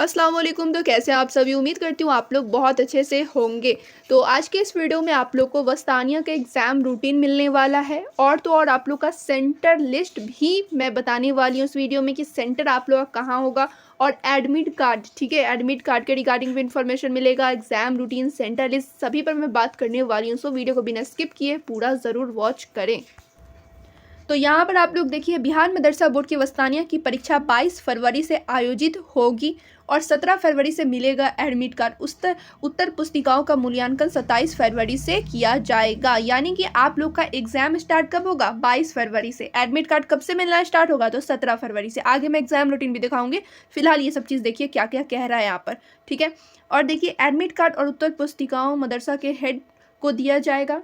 अस्सलाम वालेकुम। तो कैसे हैं आप सभी? उम्मीद करती हूँ आप लोग बहुत अच्छे से होंगे। तो आज के इस वीडियो में आप लोग को वस्तानिया का एग्ज़ाम रूटीन मिलने वाला है और तो और आप लोग का सेंटर लिस्ट भी मैं बताने वाली हूँ इस वीडियो में कि सेंटर आप लोग का कहाँ होगा और एडमिट कार्ड, ठीक है, एडमिट कार्ड के रिगार्डिंग भी इन्फॉर्मेशन मिलेगा। एग्ज़ाम रूटीन, सेंटर लिस्ट सभी पर मैं बात करने वाली हूँ। सो वीडियो को बिना स्किप किए पूरा ज़रूर वॉच करें। तो यहाँ पर आप लोग देखिए, बिहार मदरसा बोर्ड की वस्तानिया की परीक्षा 22 फरवरी से आयोजित होगी और 17 फरवरी से मिलेगा एडमिट कार्ड। उत्तर पुस्तिकाओं का मूल्यांकन 27 फरवरी से किया जाएगा। यानी कि आप लोग का एग्जाम स्टार्ट कब होगा? 22 फरवरी से। एडमिट कार्ड कब से मिलना स्टार्ट होगा? तो 17 फरवरी से। आगे मैं एग्जाम रूटीन भी दिखाऊंगी। फिलहाल ये सब चीज़ देखिए क्या क्या कह रहा है यहाँ पर, ठीक है। और देखिए, एडमिट कार्ड और उत्तर पुस्तिकाओं मदरसा के हेड को दिया जाएगा।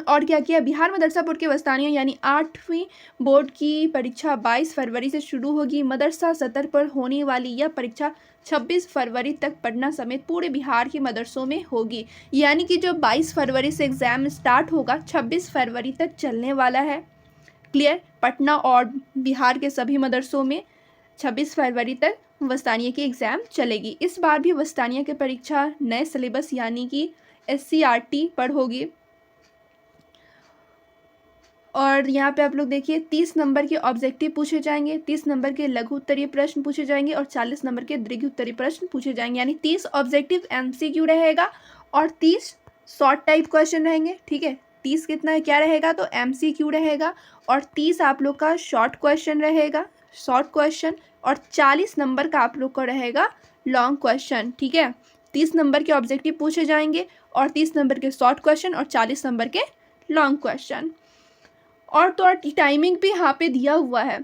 और क्या किया, बिहार मदरसा बोर्ड के वस्तानिया यानी 8वीं बोर्ड की परीक्षा 22 फरवरी से शुरू होगी। मदरसा सतर पर होने वाली यह परीक्षा 26 फरवरी तक पटना समेत पूरे बिहार के मदरसों में होगी। यानी कि जो 22 फरवरी से एग्ज़ाम स्टार्ट होगा 26 फरवरी तक चलने वाला है। क्लियर? पटना और बिहार के सभी मदरसों में 26 फरवरी तक वस्तानिया की एग्ज़ाम चलेगी। इस बार भी वस्तानिया की परीक्षा नए सिलेबस यानी कि SCRT पर होगी। और यहाँ पे आप लोग देखिए, 30 नंबर के ऑब्जेक्टिव पूछे जाएंगे, 30 नंबर के लघु उत्तरीय प्रश्न पूछे जाएंगे और 40 नंबर के दीर्घ उत्तरीय प्रश्न पूछे जाएंगे। यानी 30 ऑब्जेक्टिव MCQ रहेगा और 30 शॉर्ट टाइप क्वेश्चन रहेंगे, ठीक है। 30 कितना क्या रहेगा? तो MCQ रहेगा और 30 आप लोग का शॉर्ट क्वेश्चन रहेगा, शॉर्ट क्वेश्चन, और 40 नंबर का आप लोग का रहेगा लॉन्ग क्वेश्चन, ठीक है। 30 नंबर के ऑब्जेक्टिव पूछे जाएंगे और 30 नंबर के शॉर्ट क्वेश्चन और 40 नंबर के लॉन्ग क्वेश्चन। और तो और टाइमिंग भी यहाँ पे दिया हुआ है।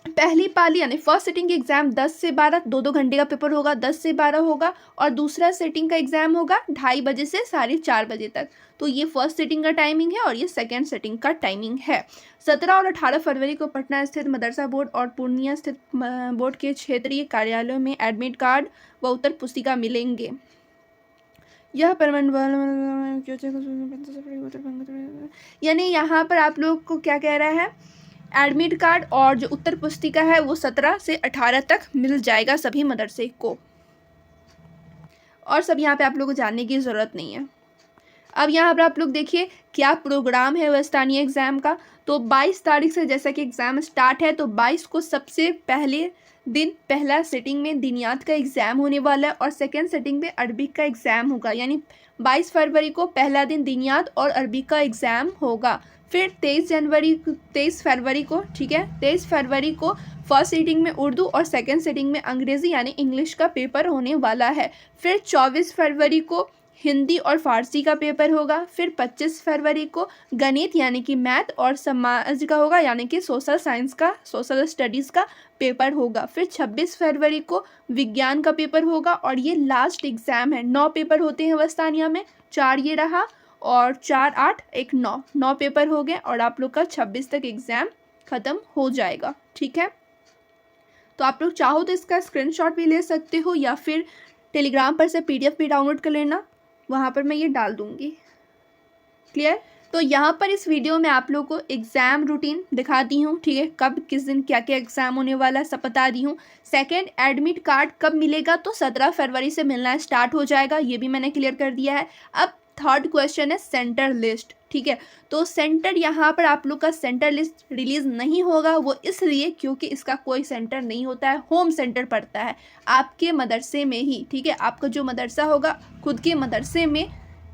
पहली पाली यानी फर्स्ट सेटिंग की एग्ज़ाम 10 से 12, 2-2 घंटे का पेपर होगा, 10 से 12 होगा। और दूसरा सेटिंग का एग्ज़ाम होगा 2:30 बजे से 4:30 बजे तक। तो ये फर्स्ट सेटिंग का टाइमिंग है और ये सेकेंड सेटिंग का टाइमिंग है। 17 और 18 फरवरी को पटना स्थित मदरसा बोर्ड और पूर्णिया स्थित बोर्ड के क्षेत्रीय कार्यालयों में एडमिट कार्ड व उत्तर पुस्तिका मिलेंगे। यह यानी यहाँ पर आप लोग को क्या कह रहा है, एडमिट कार्ड और जो उत्तर पुस्तिका है वो 17 से 18 तक मिल जाएगा सभी मदरसे को। और सब यहाँ पे आप लोग को जानने की ज़रूरत नहीं है। अब यहाँ पर आप लोग देखिए क्या प्रोग्राम है वस्तानिया एग्ज़ाम का। तो 22 तारीख से जैसा कि एग्ज़ाम स्टार्ट है, तो 22 को सबसे पहले दिन पहला सेटिंग में दिनियात का एग्ज़ाम होने वाला है और सेकेंड सेटिंग में अरबिक का एग्ज़ाम होगा। यानी 22 फरवरी को पहला दिन दिनियात और अरबिक का एग्ज़ाम होगा। फिर 23 फरवरी को, ठीक है, 23 फरवरी को फर्स्ट सेटिंग में उर्दू और सेकेंड सेटिंग में अंग्रेज़ी यानी इंग्लिश का पेपर होने वाला है। फिर 24 फरवरी को हिंदी और फारसी का पेपर होगा। फिर 25 फरवरी को गणित यानी कि मैथ और समाज का होगा, यानी कि सोशल साइंस का, सोशल स्टडीज़ का पेपर होगा। फिर 26 फरवरी को विज्ञान का पेपर होगा और ये लास्ट एग्ज़ाम है। 9 पेपर होते हैं वस्तानिया में, 4 ये रहा और 4 8 1 9 पेपर हो गए और आप लोग का 26 तक एग्ज़ाम ख़त्म हो जाएगा, ठीक है। तो आप लोग चाहो तो इसका स्क्रीनशॉट भी ले सकते हो या फिर टेलीग्राम पर से PDF भी डाउनलोड कर लेना, वहाँ पर मैं ये डाल दूँगी। क्लियर? तो यहाँ पर इस वीडियो में आप लोग को एग्ज़ाम रूटीन दिखा दी हूँ, ठीक है। कब किस दिन क्या क्या एग्ज़ाम होने वाला है सब बता दी हूँ। सेकेंड, एडमिट कार्ड कब मिलेगा? तो 17 फरवरी से मिलना स्टार्ट हो जाएगा, ये भी मैंने क्लियर कर दिया है। अब थर्ड क्वेश्चन है सेंटर लिस्ट, ठीक है। तो सेंटर, यहाँ पर आप लोग का सेंटर लिस्ट रिलीज़ नहीं होगा, वो इसलिए क्योंकि इसका कोई सेंटर नहीं होता है, होम सेंटर पड़ता है आपके मदरसे में ही, ठीक है। आपका जो मदरसा होगा खुद के मदरसे में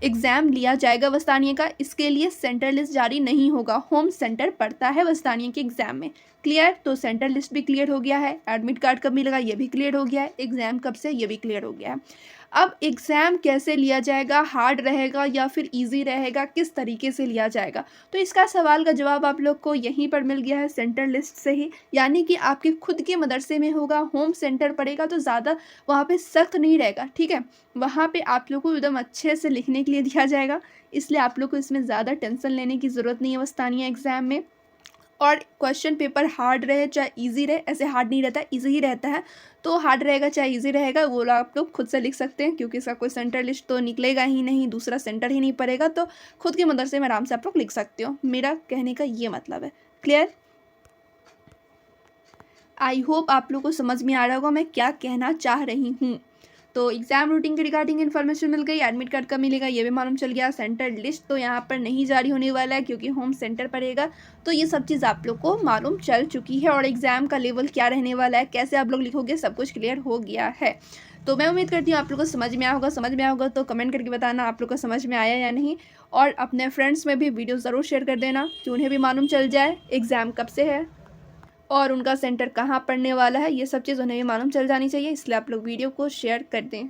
एग्ज़ाम लिया जाएगा वस्तानिया का, इसके लिए सेंटर लिस्ट जारी नहीं होगा, होम सेंटर पड़ता है वस्तानिया के एग्ज़ाम में। क्लियर? तो सेंटर लिस्ट भी क्लियर हो गया है, एडमिट कार्ड कब मिलेगा ये भी क्लियर हो गया है, एग्ज़ाम कब से ये भी क्लियर हो गया है। अब एग्ज़ाम कैसे लिया जाएगा, हार्ड रहेगा या फिर इजी रहेगा, किस तरीके से लिया जाएगा, तो इसका सवाल का जवाब आप लोग को यहीं पर मिल गया है सेंटर लिस्ट से ही। यानी कि आपके खुद के मदरसे में होगा, होम सेंटर पड़ेगा, तो ज़्यादा वहाँ पे सख्त नहीं रहेगा, ठीक है। वहाँ पे आप लोग को एकदम अच्छे से लिखने के लिए दिया जाएगा, इसलिए आप लोग को इसमें ज़्यादा टेंशन लेने की ज़रूरत नहीं है वस्तानिया एग्ज़ाम में। और क्वेश्चन पेपर हार्ड रहे चाहे इजी रहे, ऐसे हार्ड नहीं रहता, इजी ही रहता है। तो हार्ड रहेगा चाहे इजी रहेगा वो आप लोग खुद से लिख सकते हैं, क्योंकि इसका कोई सेंटर लिस्ट तो निकलेगा ही नहीं, दूसरा सेंटर ही नहीं पड़ेगा, तो खुद के मदरसे में आराम से आप लोग लिख सकते हो, मेरा कहने का ये मतलब है। क्लियर? आई होप आप लोग को समझ में आ रहा होगा मैं क्या कहना चाह रही हूँ। तो एग्ज़ाम रूटीन के रिगार्डिंग इन्फॉर्मेशन मिल गई, एडमिट कार्ड कब मिलेगा ये भी मालूम चल गया। सेंटर लिस्ट तो यहाँ पर नहीं जारी होने वाला है क्योंकि होम सेंटर पड़ेगा, तो ये सब चीज़ आप लोग को मालूम चल चुकी है। और एग्ज़ाम का लेवल क्या रहने वाला है, कैसे आप लोग लिखोगे, सब कुछ क्लियर हो गया है। तो मैं उम्मीद करती हूँ आप लोग को समझ में आया होगा। समझ में आया होगा तो कमेंट करके बताना आप लोग को समझ में आया या नहीं, और अपने फ्रेंड्स में भी वीडियो ज़रूर शेयर कर देना कि उन्हें भी मालूम चल जाए एग्ज़ाम कब से है और उनका सेंटर कहाँ पड़ने वाला है। ये सब चीज़ उन्हें भी मालूम चल जानी चाहिए, इसलिए आप लोग वीडियो को शेयर कर दें।